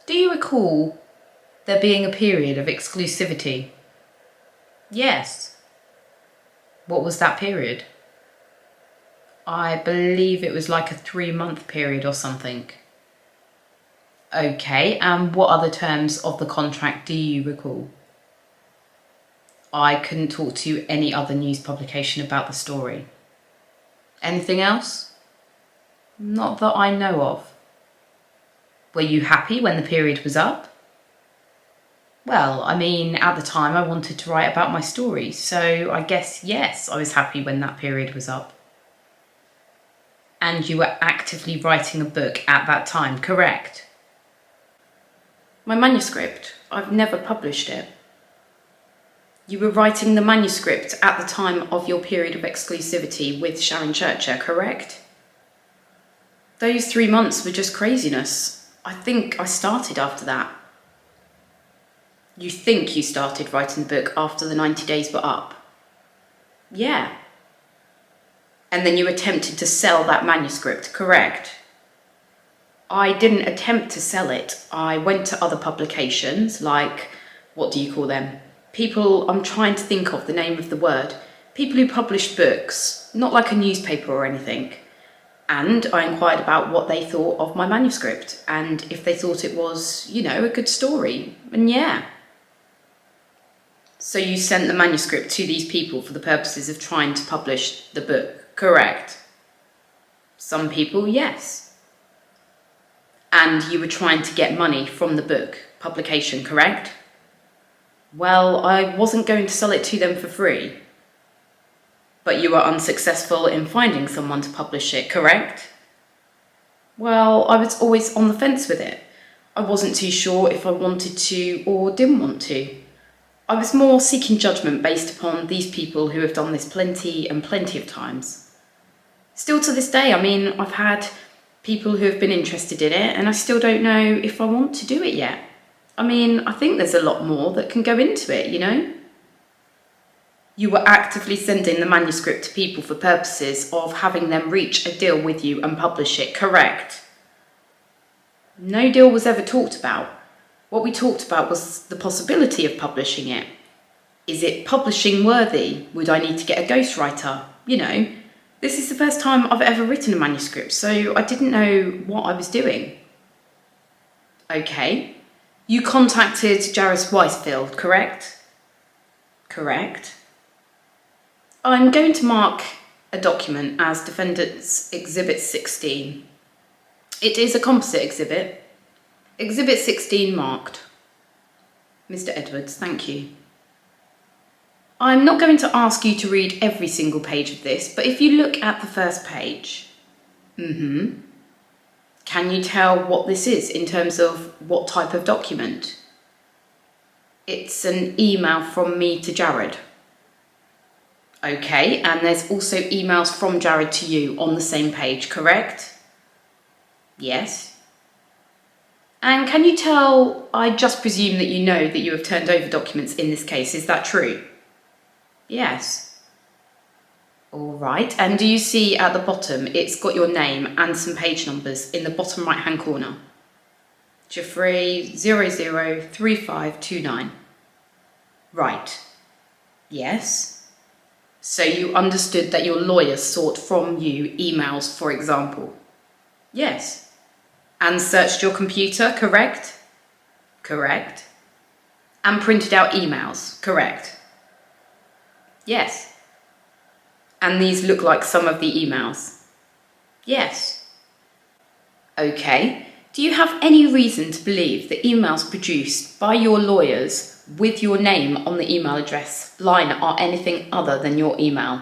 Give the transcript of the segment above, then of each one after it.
Do you recall there being a period of exclusivity? Yes. What was that period? I believe it was like a 3-month period or something. Okay, and what other terms of the contract do you recall? I couldn't talk to any other news publication about the story. Anything else? Not that I know of. Were you happy when the period was up? Well, I mean, at the time I wanted to write about my story, so I guess yes, I was happy when that period was up. And you were actively writing a book at that time, correct? My manuscript, I've never published it. You were writing the manuscript at the time of your period of exclusivity with Sharon Churcher, correct? Those 3 months were just craziness. I think I started after that. You think you started writing the book after the 90 days were up? Yeah. And then you attempted to sell that manuscript, correct? I didn't attempt to sell it. I went to other publications, like, what do you call them? People, I'm trying to think of the name of the word. People who publish books, not like a newspaper or anything. And I inquired about what they thought of my manuscript and if they thought it was, a good story. And yeah. So you sent the manuscript to these people for the purposes of trying to publish the book, correct? Some people, yes. And you were trying to get money from the book publication, correct? Well, I wasn't going to sell it to them for free. But you were unsuccessful in finding someone to publish it, correct? Well, I was always on the fence with it. I wasn't too sure if I wanted to or didn't want to. I was more seeking judgment based upon these people who have done this plenty and plenty of times. Still to this day, I've had people who have been interested in it and I still don't know if I want to do it yet. I think there's a lot more that can go into it, You were actively sending the manuscript to people for purposes of having them reach a deal with you and publish it, correct? No deal was ever talked about. What we talked about was the possibility of publishing it. Is it publishing worthy? Would I need to get a ghostwriter? This is the first time I've ever written a manuscript, so I didn't know what I was doing. Okay. You contacted Jairus Weisfield, correct? Correct. I'm going to mark a document as Defendant's Exhibit 16. It is a composite exhibit. Exhibit 16 marked. Mr. Edwards, thank you. I'm not going to ask you to read every single page of this, but if you look at the first page, can you tell what this is in terms of what type of document? It's an email from me to Jared. Okay, and there's also emails from Jared to you on the same page, correct? Yes. And can you tell, I just presume that you know that you have turned over documents in this case, is that true? Yes. All right, and do you see at the bottom, it's got your name and some page numbers in the bottom right-hand corner? Giuffre 003529. Right. Yes. So you understood that your lawyer sought from you emails, for example? Yes. And searched your computer, correct? Correct. And printed out emails, correct? Yes. And these look like some of the emails? Yes. Okay. Do you have any reason to believe the emails produced by your lawyers with your name on the email address line are anything other than your email?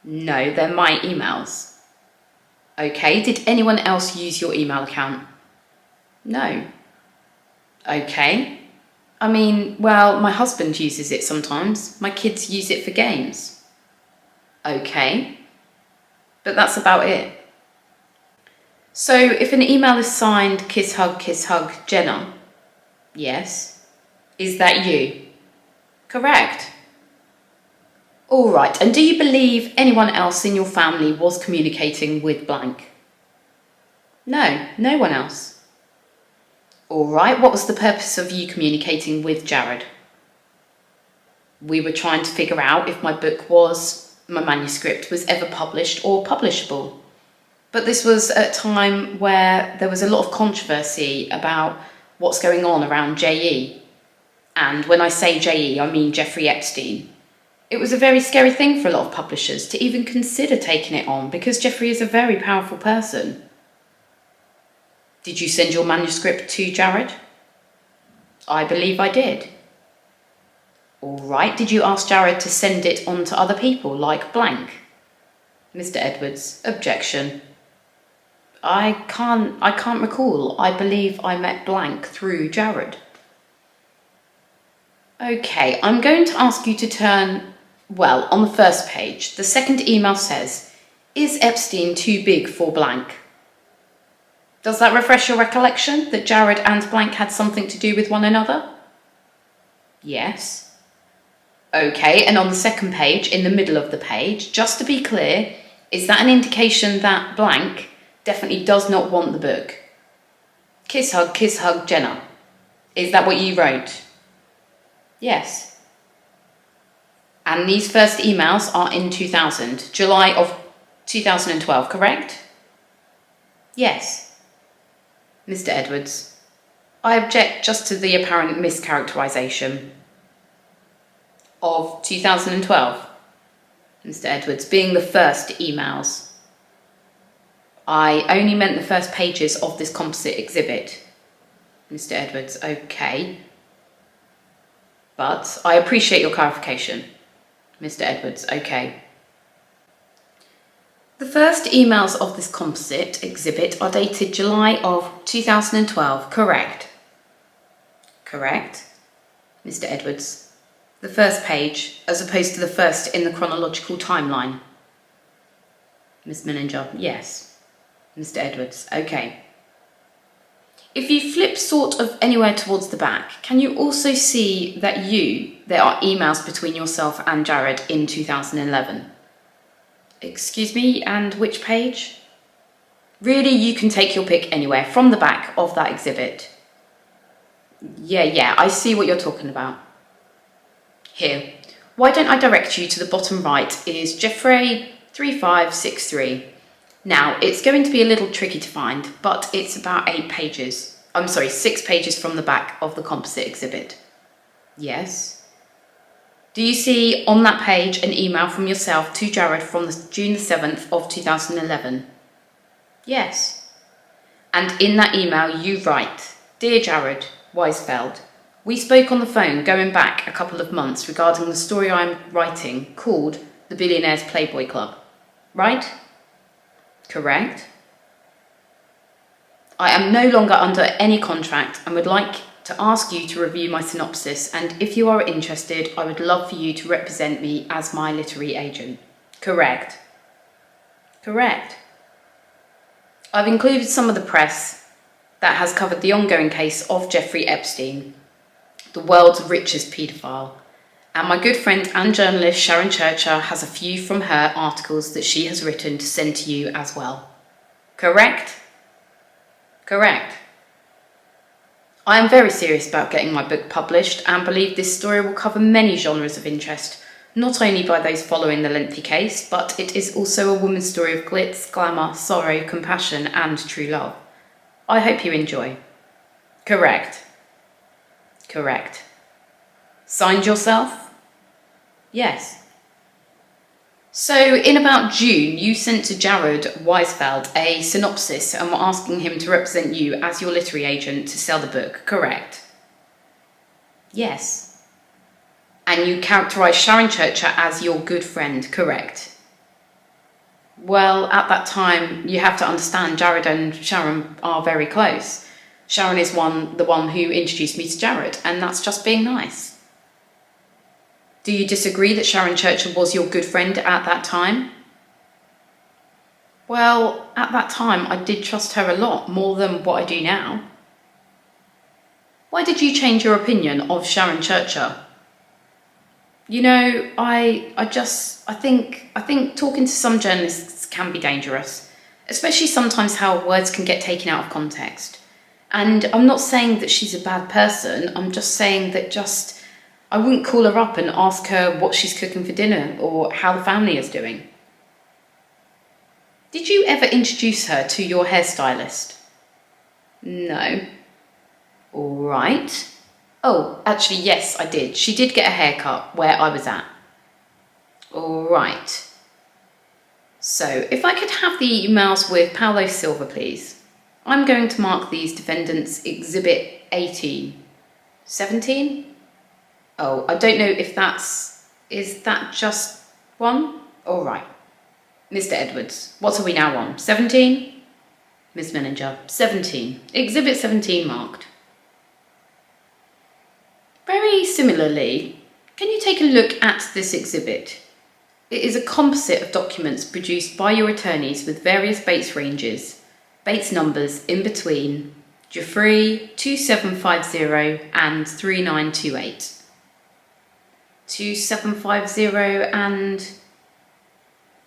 No, they're my emails. Okay, did anyone else use your email account? No. Okay. My husband uses it sometimes. My kids use it for games. Okay. But that's about it. So if an email is signed Kiss Hug Jenna, yes, is that you? Correct. All right, and do you believe anyone else in your family was communicating with blank? No, no one else. All right, what was the purpose of you communicating with Jared? We were trying to figure out if my manuscript was ever published or publishable. But this was at a time where there was a lot of controversy about what's going on around JE. And when I say JE, I mean Jeffrey Epstein. It was a very scary thing for a lot of publishers to even consider taking it on because Jeffrey is a very powerful person. Did you send your manuscript to Jared? I believe I did. All right, did you ask Jared to send it on to other people like blank? Mr. Edwards, objection. I can't recall. I believe I met blank through Jared. Okay, I'm going to ask you to turn, on the first page. The second email says, is Epstein too big for blank? Does that refresh your recollection that Jared and blank had something to do with one another? Yes. Okay, and on the second page, in the middle of the page, just to be clear, is that an indication that blank definitely does not want the book? Kiss hug, Jenna. Is that what you wrote? Yes. And these first emails are in 2000, July of 2012, correct? Yes. Mr. Edwards, I object just to the apparent mischaracterisation of 2012. Mr. Edwards, being the first emails. I only meant the first pages of this composite exhibit. Mr. Edwards, okay. But I appreciate your clarification. Mr. Edwards, okay. The first emails of this composite exhibit are dated July of 2012, correct? Correct. Mr. Edwards, the first page, as opposed to the first in the chronological timeline. Ms. Menninger, yes. Mr. Edwards, okay. If you flip sort of anywhere towards the back, can you also see that there are emails between yourself and Jared in 2011? Excuse me, and which page? Really, you can take your pick anywhere from the back of that exhibit. Yeah, I see what you're talking about. Here, why don't I direct you to the bottom right is Giuffre 3563. Now, it's going to be a little tricky to find, but it's about 6 pages from the back of the composite exhibit. Yes. Do you see on that page an email from yourself to Jared from June the 7th of 2011? Yes. And in that email you write, Dear Jared Weisfeld, we spoke on the phone going back a couple of months regarding the story I'm writing called The Billionaire's Playboy Club. Right? Correct. I am no longer under any contract and would like to ask you to review my synopsis, and if you are interested, I would love for you to represent me as my literary agent. Correct. Correct. I've included some of the press that has covered the ongoing case of Jeffrey Epstein, the world's richest paedophile, and my good friend and journalist Sharon Churcher has a few from her articles that she has written to send to you as well. Correct? Correct. I am very serious about getting my book published and believe this story will cover many genres of interest, not only by those following the lengthy case, but it is also a woman's story of glitz, glamour, sorrow, compassion and true love. I hope you enjoy. Correct. Correct. Signed yourself? Yes. So in about June, you sent to Jared Weisfeld a synopsis and were asking him to represent you as your literary agent to sell the book, correct? Yes. And you characterised Sharon Churcher as your good friend, correct? Well, at that time, you have to understand Jared and Sharon are very close. Sharon is the one who introduced me to Jared, and that's just being nice. Do you disagree that Sharon Churcher was your good friend at that time? Well, at that time, I did trust her a lot, more than what I do now. Why did you change your opinion of Sharon Churcher? You know, I think talking to some journalists can be dangerous, especially sometimes how words can get taken out of context. And I'm not saying that she's a bad person. I'm just saying that I wouldn't call her up and ask her what she's cooking for dinner or how the family is doing. Did you ever introduce her to your hairstylist? No. All right. Oh, actually, yes, I did. She did get a haircut where I was at. All right. So, if I could have the emails with Paulo Silva, please. I'm going to mark these defendants Exhibit 18. 17? Oh, I don't know if is that just one? All right. Mr. Edwards, what are we now on? 17? Miss Menninger, 17. Exhibit 17 marked. Very similarly, can you take a look at this exhibit? It is a composite of documents produced by your attorneys with various Bates ranges, Bates numbers in between Giuffre 2750 and 3928. 2750 and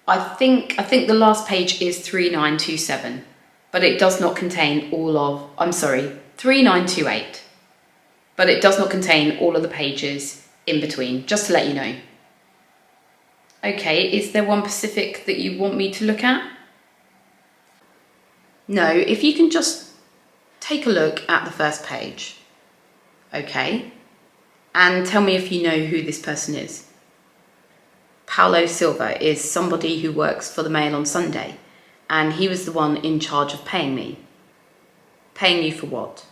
I think the last page is 3927, but it does not contain 3928, but it does not contain all of the pages in between, just to let you know. Okay, is there one specific that you want me to look at? No, if you can just take a look at the first page, okay, and tell me if you know who this person is. Paulo Silva is somebody who works for the Mail on Sunday, and he was the one in charge of paying me. Paying you for what?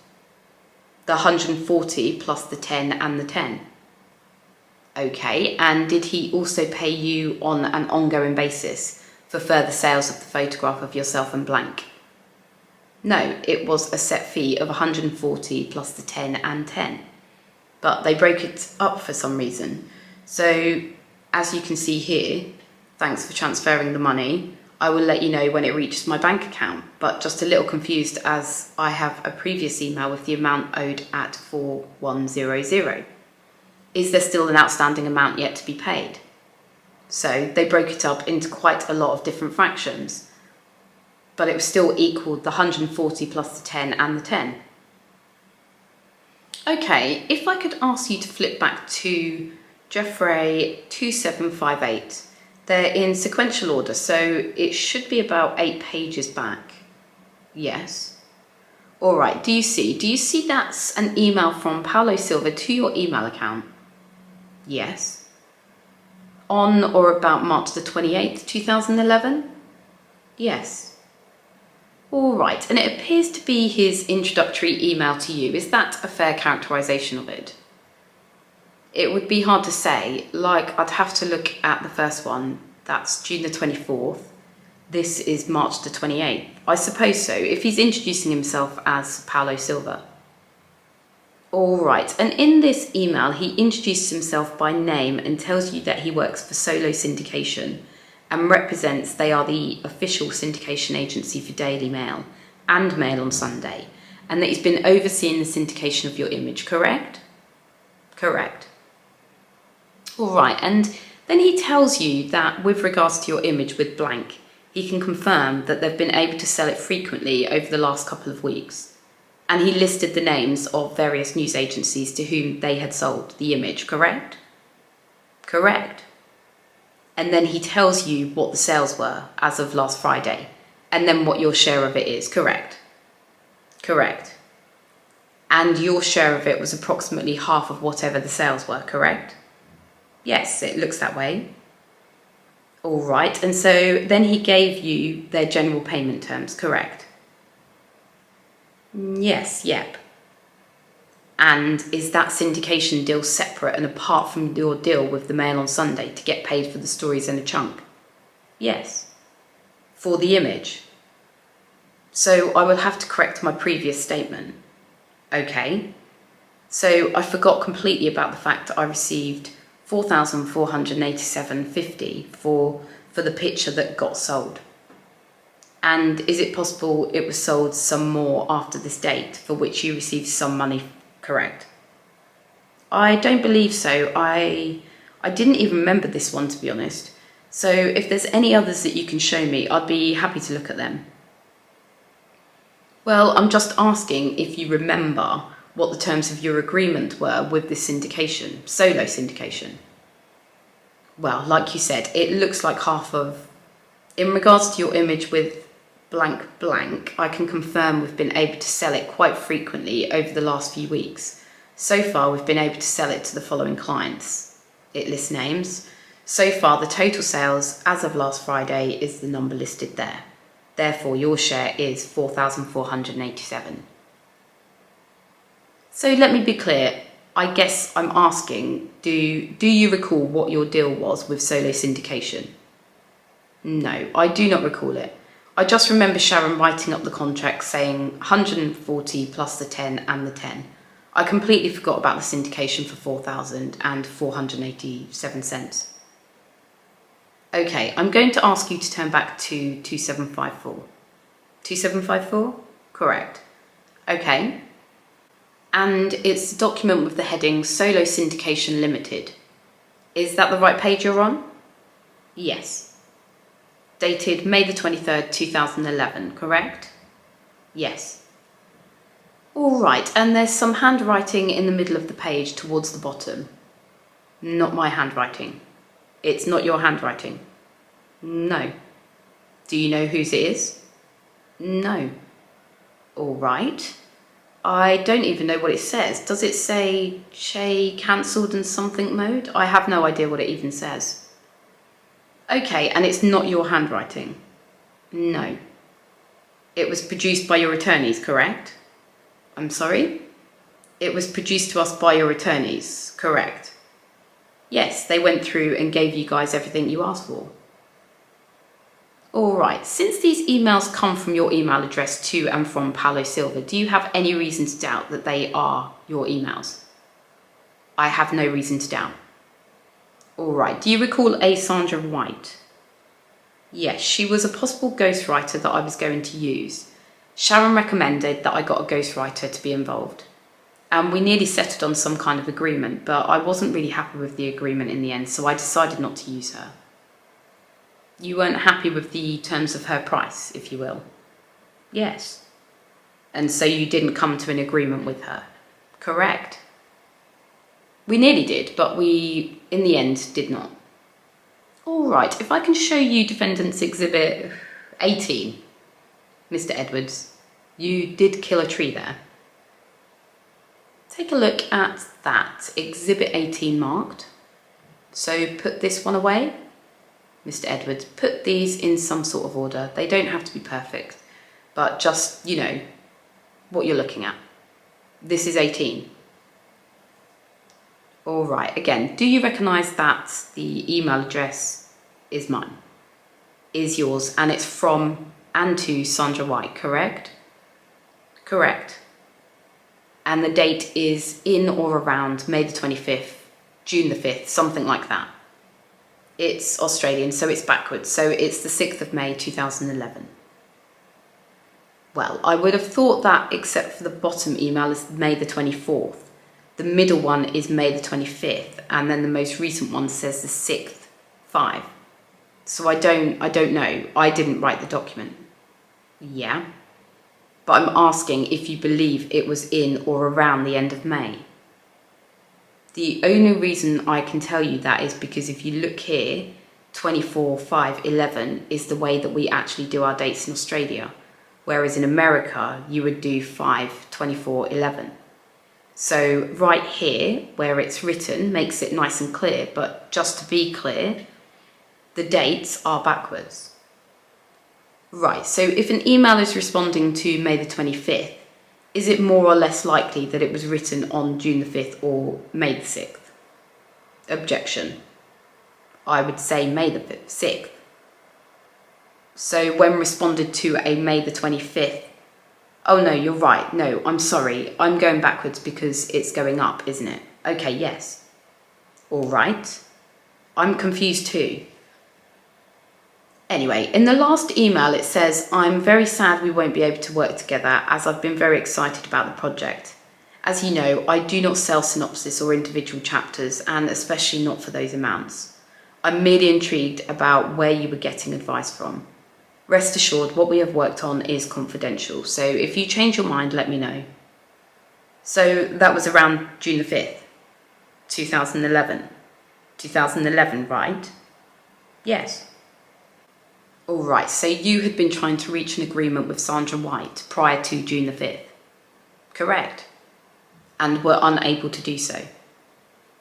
The 140 plus the 10 and the 10. Okay, and did he also pay you on an ongoing basis for further sales of the photograph of yourself and blank? No, it was a set fee of 140 plus the 10 and 10, but they broke it up for some reason. So, as you can see here, thanks for transferring the money. I will let you know when it reaches my bank account, but just a little confused as I have a previous email with the amount owed at 4100. Is there still an outstanding amount yet to be paid? So they broke it up into quite a lot of different fractions, but it was still equal the 140 plus the 10 and the 10. Okay, if I could ask you to flip back to Giuffre 2758. They're in sequential order, so it should be about 8 pages back. Yes. All right, do you see that's an email from Paulo Silva to your email account? Yes. On or about March the 28th, 2011? Yes. All right, and it appears to be his introductory email to you. Is that a fair characterization of it? It would be hard to say. I'd have to look at the first one. That's June the 24th. This is March the 28th. I suppose so, if he's introducing himself as Paulo Silva. All right, and in this email, he introduces himself by name and tells you that he works for Solo Syndication and represents they are the official syndication agency for Daily Mail and Mail on Sunday, and that he's been overseeing the syndication of your image, correct? Correct. All right, and then he tells you that with regards to your image with blank, he can confirm that they've been able to sell it frequently over the last couple of weeks. And he listed the names of various news agencies to whom they had sold the image, correct? Correct. And then he tells you what the sales were as of last Friday, and then what your share of it is, correct? Correct. And your share of it was approximately half of whatever the sales were, correct? Yes, it looks that way. All right, and so then he gave you their general payment terms, correct? Yes, yep. And is that syndication deal separate and apart from your deal with the Mail on Sunday to get paid for the stories in a chunk? Yes. For the image? So I will have to correct my previous statement. Okay. So I forgot completely about the fact that I received $4,487.50 for the picture that got sold. And is it possible it was sold some more after this date for which you received some money, correct? I don't believe so. I didn't even remember this one, to be honest. So if there's any others that you can show me, I'd be happy to look at them. Well, I'm just asking if you remember what the terms of your agreement were with this syndication, solo syndication. Well, like you said, it looks like half of... In regards to your image with blank blank, I can confirm we've been able to sell it quite frequently over the last few weeks. So far, we've been able to sell it to the following clients. It lists names. So far, the total sales as of last Friday is the number listed there. Therefore, your share is 4,487. So let me be clear. I guess I'm asking, do you recall what your deal was with solo syndication? No, I do not recall it. I just remember Sharon writing up the contract saying 140 plus the 10 and the 10. I completely forgot about the syndication for 4,487 cents. Okay, I'm going to ask you to turn back to 2754. 2754? Correct. Okay. And it's a document with the heading Solo Syndication Limited. Is that the right page you're on? Yes. Dated May the 23rd, 2011, correct? Yes. All right, and there's some handwriting in the middle of the page towards the bottom. Not my handwriting. It's not your handwriting. No. Do you know whose it is? No. All right. I don't even know what it says. Does it say Che cancelled in something mode? I have no idea what it even says. Okay, and it's not your handwriting? No. It was produced by your attorneys, correct? I'm sorry? It was produced to us by your attorneys, correct? Yes, they went through and gave you guys everything you asked for. All right, since these emails come from your email address to and from Paulo Silva, do you have any reason to doubt that they are your emails? I have no reason to doubt. All right, do you recall a Sandra White? Yes, she was a possible ghostwriter that I was going to use. Sharon recommended that I got a ghostwriter to be involved. And we nearly settled on some kind of agreement, but I wasn't really happy with the agreement in the end, so I decided not to use her. You weren't happy with the terms of her price, if you will? Yes. And so you didn't come to an agreement with her? Correct. We nearly did, but we, in the end, did not. All right, if I can show you Defendant's Exhibit 18, Mr. Edwards, you did kill a tree there. Take a look at that, Exhibit 18 marked. So put this one away. Mr. Edwards, put these in some sort of order. They don't have to be perfect, but just, you know, what you're looking at. This is 18. All right, again, do you recognise that the email address is mine? Is yours, and it's from and to Sandra White, correct? Correct. And the date is in or around May the 25th, June the 5th, something like that. It's Australian, so it's backwards. So it's the 6th of May, 2011. Well, I would have thought that except for the bottom email is May the 24th. The middle one is May the 25th, and then the most recent one says the 6th, 5. So I don't know. I didn't write the document. Yeah. But I'm asking if you believe it was in or around the end of May. The only reason I can tell you that is because if you look here, 24/5/11 is the way that we actually do our dates in Australia, whereas in America you would do 5/24/11. So right here, where it's written, makes it nice and clear, but just to be clear, the dates are backwards. Right, so if an email is responding to May the 25th, is it more or less likely that it was written on June the 5th or May the 6th? Objection. I would say May the 6th. So when responded to a May the 25th, oh no, you're right. No, I'm sorry. I'm going backwards because it's going up, isn't it? Okay, yes. All right. I'm confused too. Anyway, in the last email it says, I'm very sad we won't be able to work together as I've been very excited about the project. As you know, I do not sell synopsis or individual chapters, and especially not for those amounts. I'm merely intrigued about where you were getting advice from. Rest assured, what we have worked on is confidential, so if you change your mind, let me know. So that was around June the 5th, 2011. 2011, right? Yes. All right, so you had been trying to reach an agreement with Sandra White prior to June the 5th. Correct. And were unable to do so.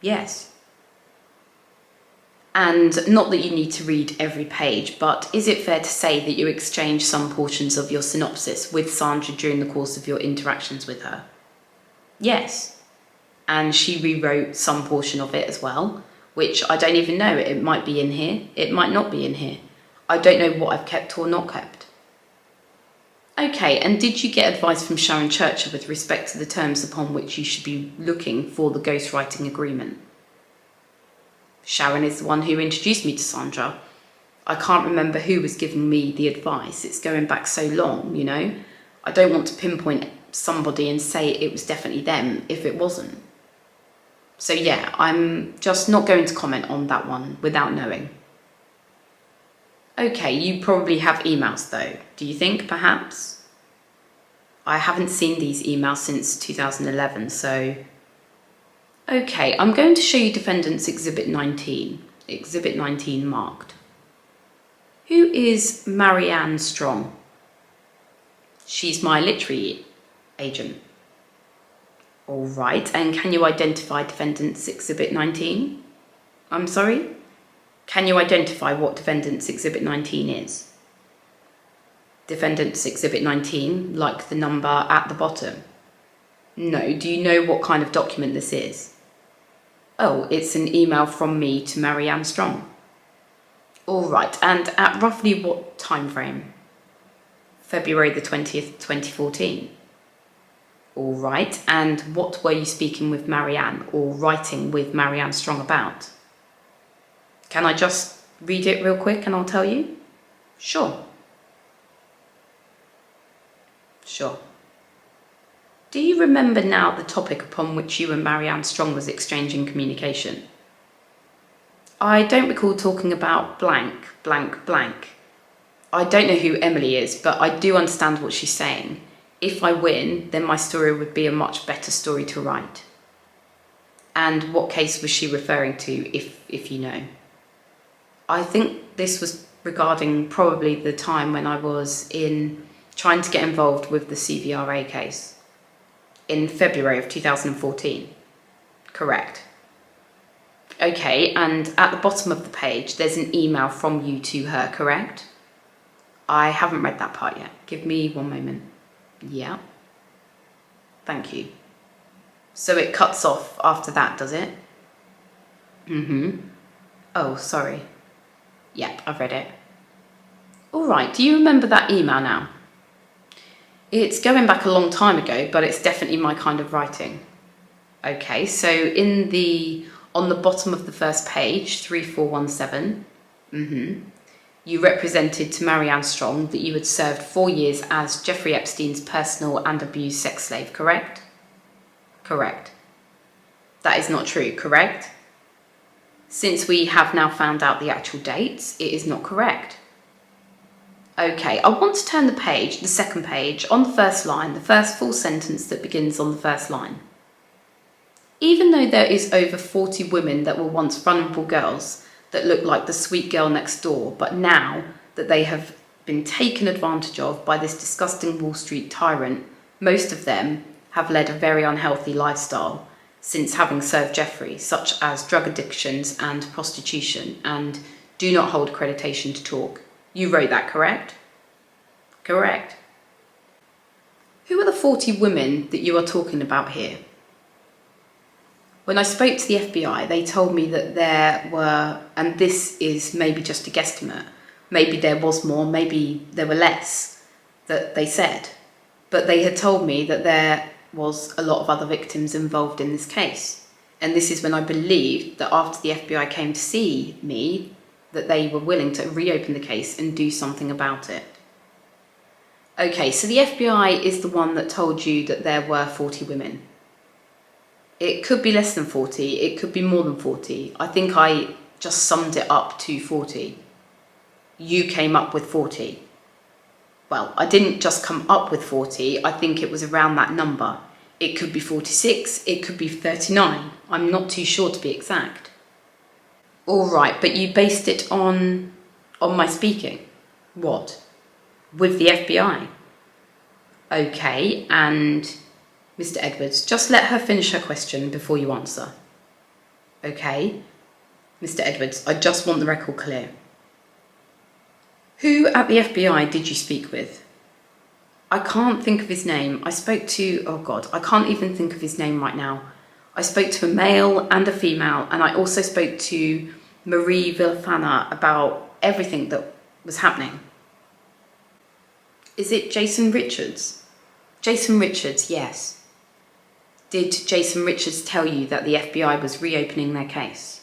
Yes. And not that you need to read every page, but is it fair to say that you exchanged some portions of your synopsis with Sandra during the course of your interactions with her? Yes. And she rewrote some portion of it as well, which I don't even know. It might be in here, it might not be in here. I don't know what I've kept or not kept. Okay, and did you get advice from Sharon Churcher with respect to the terms upon which you should be looking for the ghostwriting agreement? Sharon is the one who introduced me to Sandra. I can't remember who was giving me the advice. It's going back so long, you know. I don't want to pinpoint somebody and say it was definitely them if it wasn't. So yeah, I'm just not going to comment on that one without knowing. Okay, you probably have emails though, do you think, perhaps? I haven't seen these emails since 2011, so... Okay, I'm going to show you Defendant's Exhibit 19. Exhibit 19 marked. Who is Marianne Strong? She's my literary agent. All right, and can you identify Defendant's Exhibit 19? I'm sorry? Can you identify what Defendant's Exhibit 19 is? Defendant's Exhibit 19, like the number at the bottom. No, do you know what kind of document this is? Oh, it's an email from me to Marianne Strong. All right, and at roughly what time frame? February the 20th, 2014. All right, and what were you speaking with Marianne or writing with Marianne Strong about? Can I just read it real quick and I'll tell you? Sure. Sure. Do you remember now the topic upon which you and Marianne Strong was exchanging communication? I don't recall talking about blank, blank, blank. I don't know who Emily is, but I do understand what she's saying. If I win, then my story would be a much better story to write. And what case was she referring to, if you know? I think this was regarding probably the time when I was trying to get involved with the CVRA case. In February of 2014. Correct. Okay, and at the bottom of the page, there's an email from you to her, correct? I haven't read that part yet. Give me one moment. Yeah. Thank you. So it cuts off after that, does it? Oh, sorry. Yep, I've read it. All right, do you remember that email now? It's going back a long time ago, but it's definitely my kind of writing. Okay, so on the bottom of the first page, 3417, you represented to Marianne Strong that you had served 4 years as Jeffrey Epstein's personal and abused sex slave, correct? Correct. That is not true, correct? Since we have now found out the actual dates, it is not correct. Okay, I want to turn the page, the second page, on the first line, the first full sentence that begins on the first line. Even though there is over 40 women that were once vulnerable girls that look like the sweet girl next door, but now that they have been taken advantage of by this disgusting Wall Street tyrant, most of them have led a very unhealthy lifestyle since having served Jeffrey, such as drug addictions and prostitution, and do not hold accreditation to talk. You wrote that, correct? Correct. Who are the 40 women that you are talking about here? When I spoke to the FBI, they told me that there were, and this is maybe just a guesstimate, maybe there was more, maybe there were less, that they said. But they had told me that there was a lot of other victims involved in this case. And this is when I believed that after the FBI came to see me, that they were willing to reopen the case and do something about it. Okay, so the FBI is the one that told you that there were 40 women. It could be less than 40, it could be more than 40. I think I just summed it up to 40. You came up with 40. Well, I didn't just come up with 40, I think it was around that number. It could be 46, it could be 39. I'm not too sure to be exact. All right, but you based it on my speaking. What? With the FBI? Okay, and Mr. Edwards, just let her finish her question before you answer. Okay, Mr. Edwards, I just want the record clear. Who at the FBI did you speak with? I can't think of his name. I spoke to, oh God, I can't even think of his name right now. I spoke to a male and a female, and I also spoke to Marie Villafana about everything that was happening. Is it Jason Richards? Jason Richards, yes. Did Jason Richards tell you that the FBI was reopening their case?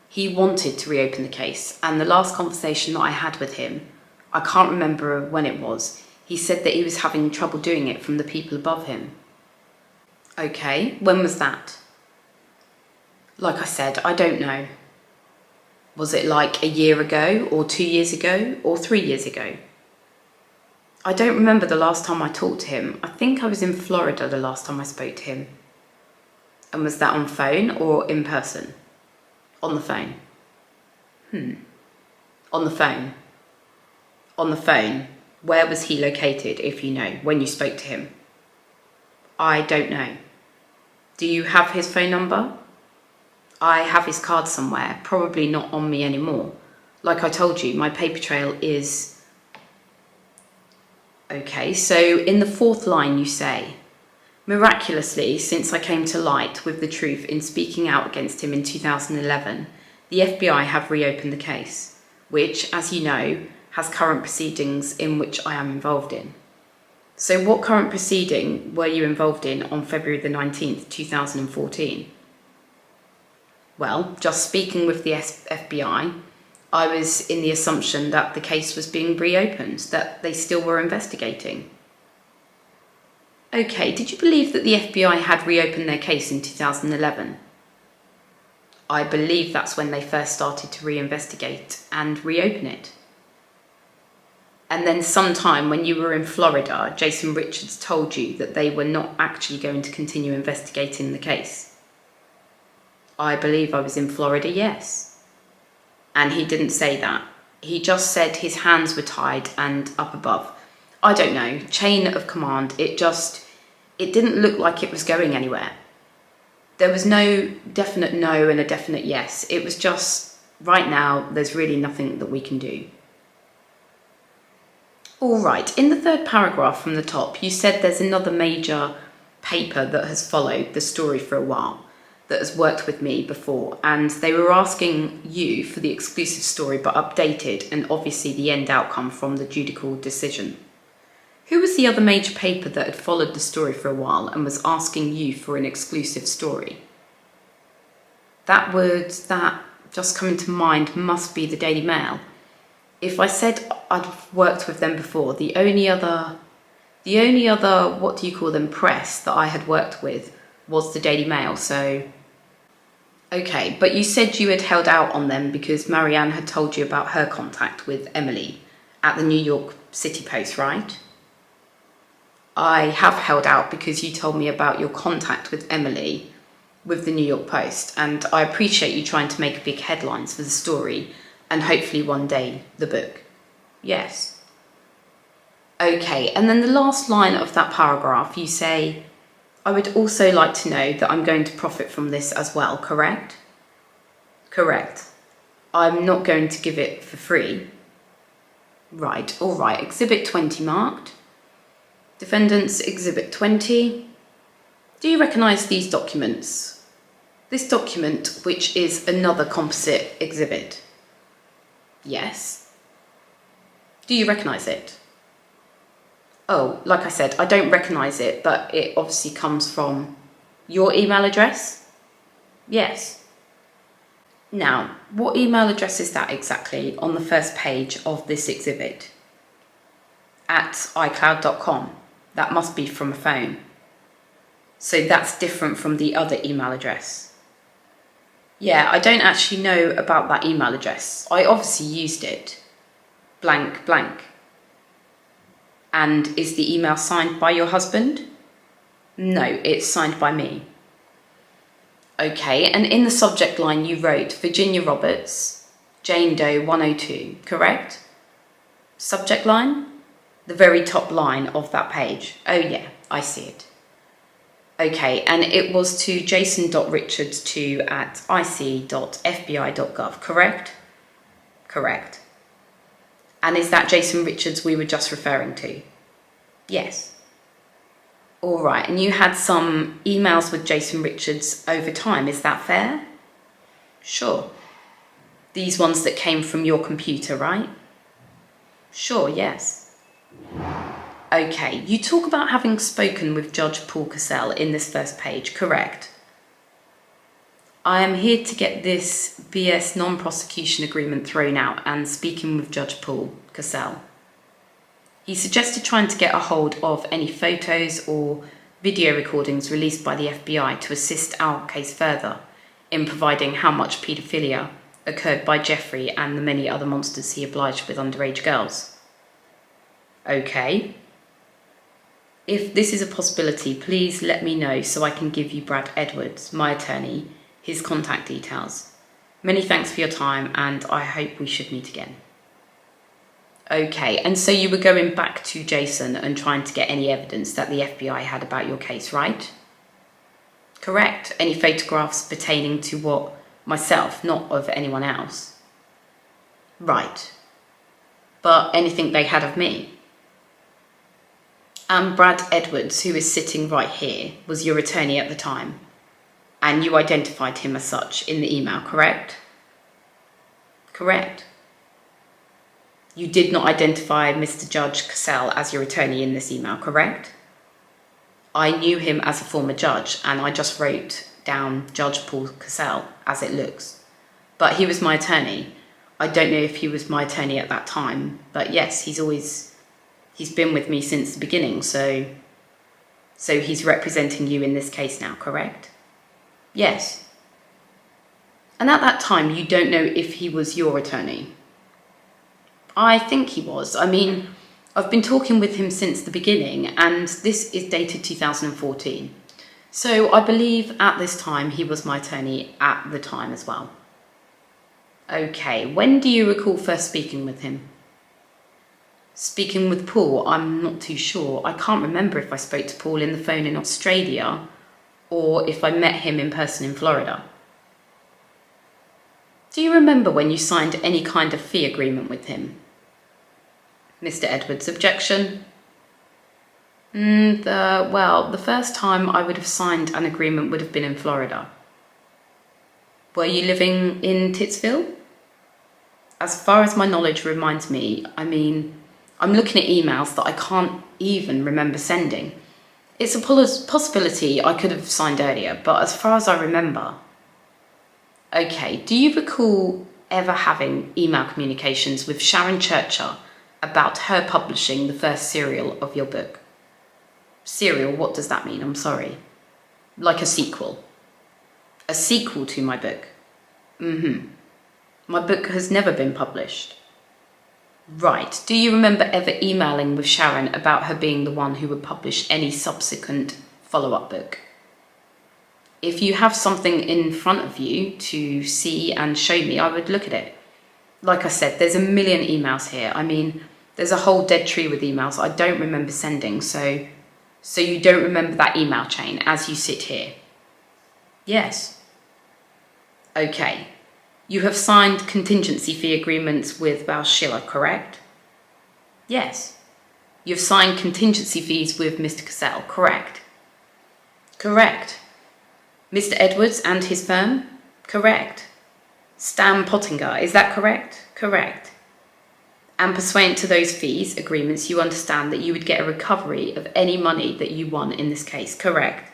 He wanted to reopen the case, and the last conversation that I had with him, I can't remember when it was, he said that he was having trouble doing it from the people above him. Okay, when was that? Like I said, I don't know. Was it like a year ago, or 2 years ago, or 3 years ago? I don't remember the last time I talked to him. I think I was in Florida the last time I spoke to him. And was that on phone or in person? On the phone. On the phone. On the phone. Where was he located, if you know, when you spoke to him? I don't know. Do you have his phone number? I have his card somewhere, probably not on me anymore. Like I told you, my paper trail is... Okay, so in the fourth line you say, miraculously, since I came to light with the truth in speaking out against him in 2011, the FBI have reopened the case, which, as you know, has current proceedings in which I am involved in. So what current proceeding were you involved in on February the 19th, 2014? Well, just speaking with the FBI, I was in the assumption that the case was being reopened, that they still were investigating. Okay, did you believe that the FBI had reopened their case in 2011? I believe that's when they first started to reinvestigate and reopen it. And then sometime when you were in Florida, Jason Richards told you that they were not actually going to continue investigating the case. I believe I was in Florida, yes. And he didn't say that. He just said his hands were tied and up above. I don't know, chain of command, it didn't look like it was going anywhere. There was no definite no and a definite yes. It was just, right now, there's really nothing that we can do. All right, in the third paragraph from the top, you said there's another major paper that has followed the story for a while, that has worked with me before, and they were asking you for the exclusive story but updated and obviously the end outcome from the judicial decision. Who was the other major paper that had followed the story for a while and was asking you for an exclusive story? That word that just coming to mind must be the Daily Mail. If I said I'd worked with them before, the only other, what do you call them, press that I had worked with was the Daily Mail, so... Okay, but you said you had held out on them because Marianne had told you about her contact with Emily at the New York City Post, right? I have held out because you told me about your contact with Emily with the New York Post, and I appreciate you trying to make big headlines for the story and hopefully one day the book. Yes. Okay, and then the last line of that paragraph, you say, I would also like to know that I'm going to profit from this as well, correct? Correct. I'm not going to give it for free. Right, all right. Exhibit 20 marked. Defendants, Exhibit 20. Do you recognise these documents? This document, which is another composite exhibit. Yes. Do you recognise it? Oh, like I said, I don't recognise it, but it obviously comes from your email address? Yes. Now, what email address is that exactly on the first page of this exhibit? At iCloud.com. That must be from a phone. So that's different from the other email address. Yeah, I don't actually know about that email address. I obviously used it. Blank, blank. And is the email signed by your husband? No, it's signed by me. Okay, and in the subject line you wrote Virginia Roberts, Jane Doe 102, correct? Subject line? The very top line of that page. Oh yeah, I see it. Okay, and it was to jason.richards2@ic.fbi.gov, correct? Correct. And is that Jason Richards we were just referring to? Yes. All right, and you had some emails with Jason Richards over time, is that fair? Sure. These ones that came from your computer, right? Sure, yes. Okay, you talk about having spoken with Judge Paul Cassell in this first page, correct? I am here to get this BS non-prosecution agreement thrown out and speaking with Judge Paul Cassell. He suggested trying to get a hold of any photos or video recordings released by the FBI to assist our case further in providing how much paedophilia occurred by Giuffre and the many other monsters he obliged with underage girls. Okay. If this is a possibility, please let me know so I can give you Brad Edwards, my attorney, his contact details. Many thanks for your time and I hope we should meet again. Okay, and so you were going back to Jason and trying to get any evidence that the FBI had about your case, right? Correct. Any photographs pertaining to what? Myself, not of anyone else. Right. But anything they had of me? And Brad Edwards, who is sitting right here, was your attorney at the time. And you identified him as such in the email, correct? Correct. You did not identify Mr. Judge Cassell as your attorney in this email, correct? I knew him as a former judge and I just wrote down Judge Paul Cassell as it looks. But he was my attorney. I don't know if he was my attorney at that time, but yes, he's been with me since the beginning, so he's representing you in this case now, correct? Yes. And at that time, you don't know if he was your attorney? I think he was. I mean, I've been talking with him since the beginning and this is dated 2014. So I believe at this time he was my attorney at the time as well. Okay, when do you recall first speaking with him? Speaking with Paul, I'm not too sure. I can't remember if I spoke to Paul in the phone in Australia or if I met him in person in Florida. Do you remember when you signed any kind of fee agreement with him? Mr. Edwards, objection. The first time I would have signed an agreement would have been in Florida. Were you living in Titsville? As far as my knowledge reminds me, I mean, I'm looking at emails that I can't even remember sending. It's a possibility I could have signed earlier, but as far as I remember. Okay, do you recall ever having email communications with Sharon Churcher about her publishing the first serial of your book? Serial, what does that mean? I'm sorry. Like a sequel. A sequel to my book? My book has never been published. Right. Do you remember ever emailing with Sharon about her being the one who would publish any subsequent follow-up book? If you have something in front of you to see and show me, I would look at it. Like I said, there's a million emails here. I mean, there's a whole dead tree with emails I don't remember sending, so you don't remember that email chain as you sit here? Yes. Okay. You have signed contingency fee agreements with Val Schiller, correct? Yes. You've signed contingency fees with Mr. Cassell, correct? Correct. Mr. Edwards and his firm? Correct. Stan Pottinger, is that correct? Correct. And pursuant to those fees agreements, you understand that you would get a recovery of any money that you won in this case, correct?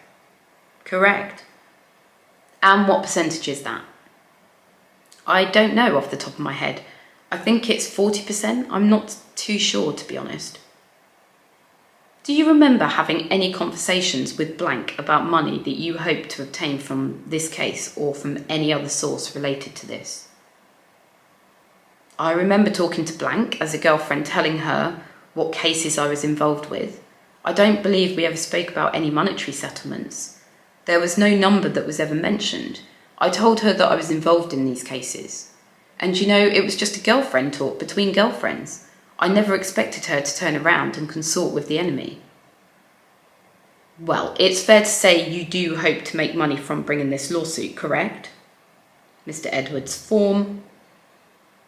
Correct. And what percentage is that? I don't know off the top of my head. I think it's 40%. I'm not too sure, to be honest. Do you remember having any conversations with blank about money that you hope to obtain from this case or from any other source related to this? I remember talking to blank as a girlfriend, telling her what cases I was involved with. I don't believe we ever spoke about any monetary settlements. There was no number that was ever mentioned. I told her that I was involved in these cases. And you know, it was just a girlfriend talk between girlfriends. I never expected her to turn around and consort with the enemy. Well, it's fair to say you do hope to make money from bringing this lawsuit, correct? Mr. Edwards, form.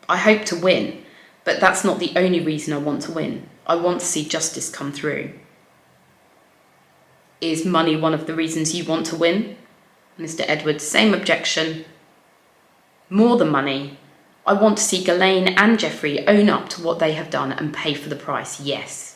I hope to win, but that's not the only reason I want to win. I want to see justice come through. Is money one of the reasons you want to win? Mr. Edwards, same objection. More than money. I want to see Ghislaine and Giuffre own up to what they have done and pay for the price, yes.